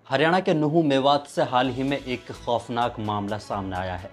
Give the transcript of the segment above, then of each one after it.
हरियाणा के नुहू मेवात से हाल ही में एक खौफनाक मामला सामने आया है,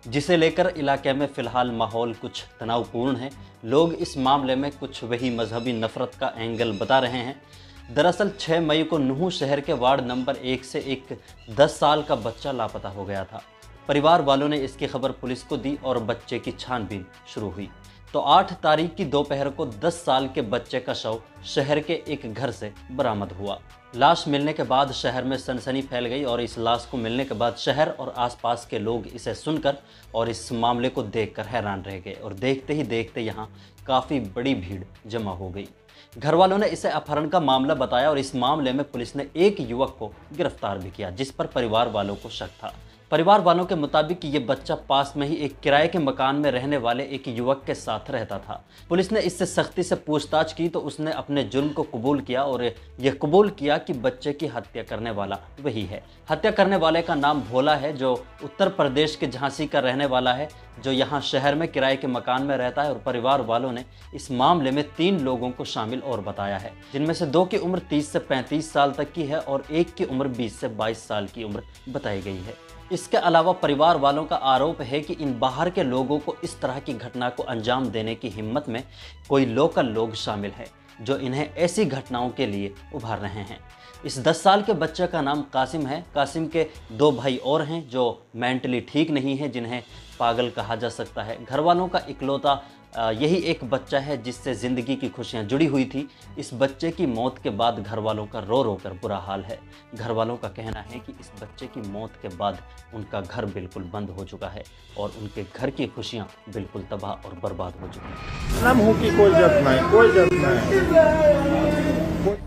जिसे लेकर इलाके में फिलहाल माहौल कुछ तनावपूर्ण है। लोग इस मामले में कुछ वही मजहबी नफरत का एंगल बता रहे हैं। दरअसल 6 मई को नुहू शहर के वार्ड नंबर 1 से एक 10 साल का बच्चा लापता हो गया था। परिवार वालों ने इसकी खबर पुलिस को दी और बच्चे की छानबीन शुरू हुई तो 8 तारीख की दोपहर को 10 साल के बच्चे का शव शहर के एक घर से बरामद हुआ। लाश मिलने के बाद शहर में सनसनी फैल गई और इस लाश को मिलने के बाद शहर और आसपास के लोग इसे सुनकर और इस मामले को देखकर हैरान रह गए और देखते ही देखते यहाँ काफ़ी बड़ी भीड़ जमा हो गई। घर वालों ने इसे अपहरण का मामला बताया और इस मामले में पुलिस ने एक युवक को गिरफ्तार भी किया, जिस पर परिवार वालों को शक था। परिवार वालों के मुताबिक ये बच्चा पास में ही एक किराए के मकान में रहने वाले एक युवक के साथ रहता था। पुलिस ने इससे सख्ती से पूछताछ की तो उसने अपने जुर्म को कबूल किया और यह कबूल किया कि बच्चे की हत्या करने वाला वही है। हत्या करने वाले का नाम भोला है, जो उत्तर प्रदेश के झांसी का रहने वाला है, जो यहाँ शहर में किराए के मकान में रहता है। और परिवार वालों ने इस मामले में 3 लोगों को शामिल और बताया है, जिनमें से 2 की उम्र 30 से 35 साल तक की है और एक की उम्र 20 से 22 साल की उम्र बताई गई है। इसके अलावा परिवार वालों का आरोप है कि इन बाहर के लोगों को इस तरह की घटना को अंजाम देने की हिम्मत में कोई लोकल लोग शामिल हैं, जो इन्हें ऐसी घटनाओं के लिए उभार रहे हैं। इस 10 साल के बच्चे का नाम कासिम है। कासिम के 2 भाई और हैं जो मेंटली ठीक नहीं है, जिन्हें पागल कहा जा सकता है। घर वालों का इकलौता यही एक बच्चा है जिससे ज़िंदगी की खुशियां जुड़ी हुई थी। इस बच्चे की मौत के बाद घर वालों का रो रो कर बुरा हाल है। घर वालों का कहना है कि इस बच्चे की मौत के बाद उनका घर बिल्कुल बंद हो चुका है और उनके घर की खुशियां बिल्कुल तबाह और बर्बाद हो चुकी हैं। नाम हो कि कोई जरूरत नहीं, कोई जरूरत नहीं।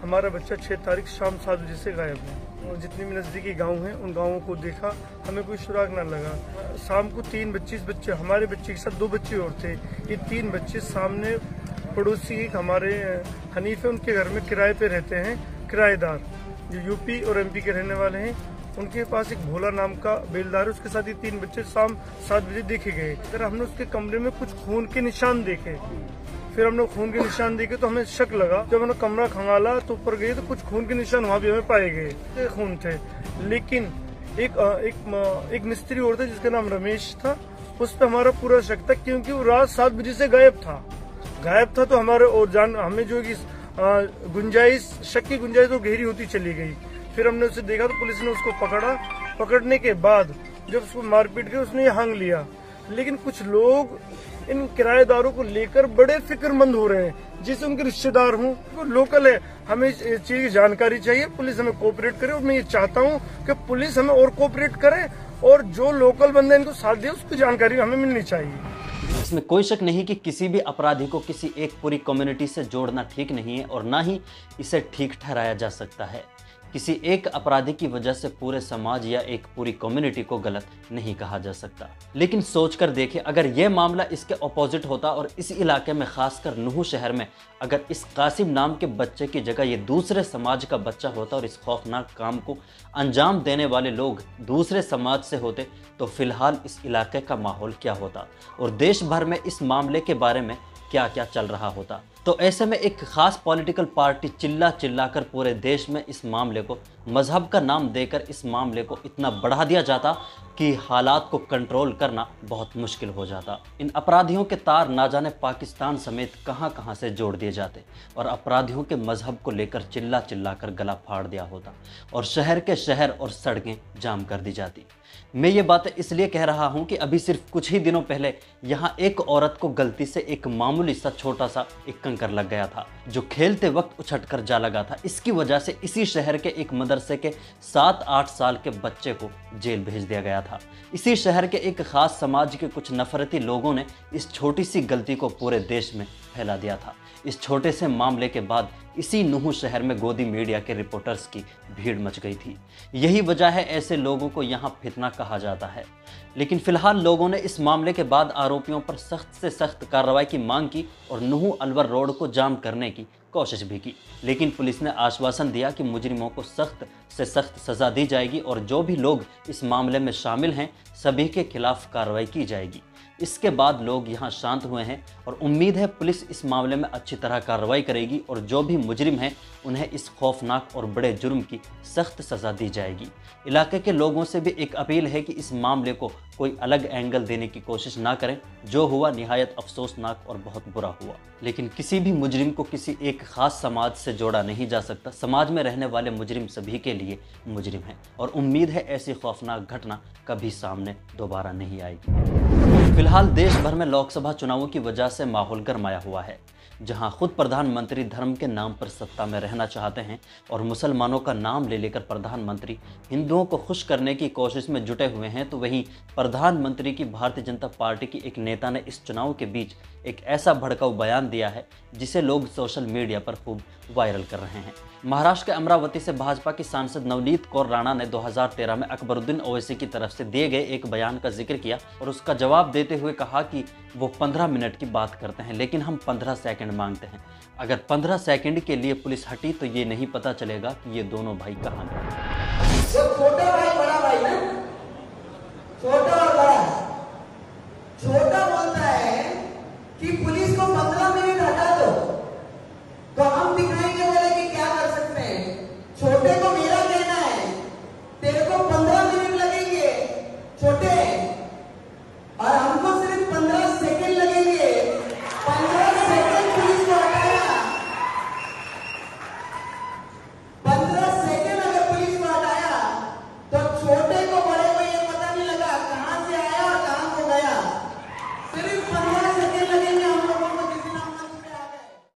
हमारा बच्चा 6 तारीख शाम 7 बजे से गायब है। जितने भी नजदीकी गांव हैं उन गांवों को देखा, हमें कोई सुराग ना लगा। शाम को 3 बच्चे हमारे बच्चे के साथ 2 बच्चे और थे। ये 3 बच्चे सामने पड़ोसी एक हमारे हनीफ है, उनके घर में किराए पे रहते हैं, किराएदार जो यूपी और एमपी के रहने वाले हैं। उनके पास एक भोला नाम का बेलदार है, उसके साथ ये 3 बच्चे शाम 7 बजे देखे गए। फिर हमने उसके कमरे में कुछ खून के निशान देखे। फिर हमने खून के निशान देखे तो हमें शक लगा। जब हमने कमरा खंगाला तो ऊपर गए तो कुछ खून के निशान वहाँ भी हमें पाए गए, खून थे। लेकिन एक मिस्त्री और था जिसका नाम रमेश था, उस पर हमारा पूरा शक था, क्योंकि वो रात 7 बजे से गायब था। तो हमारे और हमें जो गुंजाइश, शक की गुंजाइश तो गहरी होती चली गई। फिर हमने उसे देखा तो पुलिस ने उसको पकड़ा। पकड़ने के बाद जब उसको मारपीट की उसने हांग लिया। लेकिन कुछ लोग इन किराएदारों को लेकर बड़े फिक्रमंद हो रहे हैं, जिससे उनके रिश्तेदार हूँ, वो लोकल है। हमें इस चीज की जानकारी चाहिए, पुलिस हमें कोऑपरेट करे। और मैं ये चाहता हूँ कि पुलिस हमें और कोऑपरेट करे और जो लोकल बंदे इनको साथ दे उसकी जानकारी हमें मिलनी चाहिए। इसमें कोई शक नहीं कि किसी भी अपराधी को किसी एक पूरी कम्युनिटी से जोड़ना ठीक नहीं है और ना ही इसे ठीक ठहराया जा सकता है। किसी एक अपराधी की वजह से पूरे समाज या एक पूरी कम्युनिटी को गलत नहीं कहा जा सकता। लेकिन सोचकर देखिए, अगर यह मामला इसके ऑपोजिट होता और इस इलाके में खासकर नुहू शहर में अगर इस कासिम नाम के बच्चे की जगह ये दूसरे समाज का बच्चा होता और इस खौफनाक काम को अंजाम देने वाले लोग दूसरे समाज से होते, तो फिलहाल इस इलाके का माहौल क्या होता और देश भर में इस मामले के बारे में क्या क्या चल रहा होता। तो ऐसे में एक खास पॉलिटिकल पार्टी चिल्ला कर पूरे देश में इस मामले को मजहब का नाम देकर इस मामले को इतना बढ़ा दिया जाता कि हालात को कंट्रोल करना बहुत मुश्किल हो जाता। इन अपराधियों के तार ना जाने पाकिस्तान समेत कहां से जोड़ दिए जाते और अपराधियों के मजहब को लेकर चिल्ला कर गला फाड़ दिया होता और शहर के शहर और सड़कें जाम कर दी जाती। मैं ये बातें इसलिए कह रहा हूँ कि अभी सिर्फ कुछ ही दिनों पहले यहाँ एक औरत को गलती से एक मामूली सा छोटा सा एक कंकर लग गया था, जो खेलते वक्त उछट कर जा लगा था। इसकी वजह से इसी शहर के एक मदरसे के 7-8 साल के बच्चे को जेल भेज दिया गया था। इसी शहर के एक खास समाज के कुछ नफरती लोगों ने इस छोटी सी गलती को पूरे देश में फैला दिया था। इस छोटे से मामले के बाद इसी नुहू शहर में गोदी मीडिया के रिपोर्टर्स की भीड़ मच गई थी। यही वजह है ऐसे लोगों को यहाँ फितना कहा जाता है। लेकिन फिलहाल लोगों ने इस मामले के बाद आरोपियों पर सख्त से सख्त कार्रवाई की मांग की और नुहू अलवर रोड को जाम करने की कोशिश भी की। लेकिन पुलिस ने आश्वासन दिया कि मुजरिमों को सख्त से सख्त सज़ा दी जाएगी और जो भी लोग इस मामले में शामिल हैं सभी के खिलाफ कार्रवाई की जाएगी। इसके बाद लोग यहाँ शांत हुए हैं और उम्मीद है पुलिस इस मामले में अच्छी तरह कार्रवाई करेगी और जो भी मुजरिम हैं उन्हें इस खौफनाक और बड़े जुर्म की सख्त सज़ा दी जाएगी। इलाके के लोगों से भी एक अपील है कि इस मामले को कोई अलग एंगल देने की कोशिश ना करें। जो हुआ निहायत अफसोसनाक और बहुत बुरा हुआ, लेकिन किसी भी मुजरिम को किसी एक खास समाज से जोड़ा नहीं जा सकता। समाज में रहने वाले मुजरिम सभी के लिए मुजरिम हैं और उम्मीद है ऐसी खौफनाक घटना कभी सामने दोबारा नहीं आएगी। फिलहाल देश भर में लोकसभा चुनावों की वजह से माहौल गरमाया हुआ है। जहां खुद प्रधानमंत्री धर्म के नाम पर सत्ता में रहना चाहते हैं और मुसलमानों का नाम ले लेकर प्रधानमंत्री हिंदुओं को खुश करने की कोशिश में जुटे हुए हैं, तो वहीं प्रधानमंत्री की भारतीय जनता पार्टी की एक नेता ने इस चुनाव के बीच एक ऐसा भड़काऊ बयान दिया है जिसे लोग सोशल मीडिया पर खूब वायरल कर रहे हैं। महाराष्ट्र के अमरावती से भाजपा की सांसद नवनीत कौर राणा ने 2013 में अकबरुद्दीन ओवैसी की तरफ से दिए गए एक बयान का जिक्र किया और उसका जवाब देते हुए कहा कि वो 15 मिनट की बात करते हैं लेकिन हम 15 सेकंड मांगते हैं। अगर 15 सेकंड के लिए पुलिस हटी तो ये नहीं पता चलेगा कि ये दोनों भाई कहाँ गए। छोटा भाई बड़ा भाई ना, छोटा